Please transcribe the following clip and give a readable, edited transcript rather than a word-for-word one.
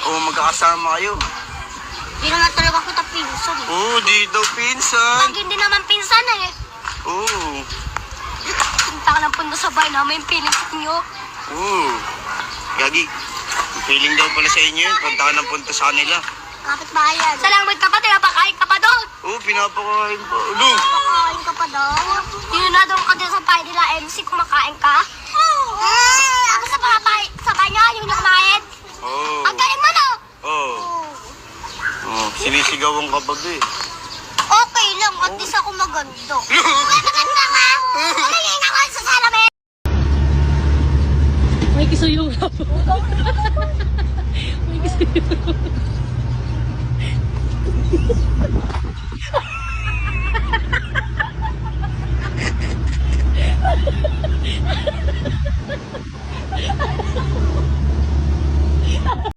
O magkakasama kayo. Di naman talaga kita pinsan eh. Oo, di daw pinsan. Pag hindi naman pinsan eh. Oo. Punta ka ng punta sa bahay namin, piling nyo. Oo. Gagi. Feeling daw pala sa inyo yun. Punta ka ng punta sa kanila. Kapit bahay yan. Salamat ka pa, pinapakain ka pa doon. Oo, pinapakain pa. Ano? Pinapakain ka pa doon. Yun na doon ka din sa bahay nila MC, kumakain ka. Ako sa bahay niya, yung kumain. Oo. Ang galing mo no? Oo. Oh, sinisigawan ka ba eh? Okay lang, at least ako maganda. Maganda ka! Tumingin ako sa salamin! May kisuyo ka po. May kisuyo.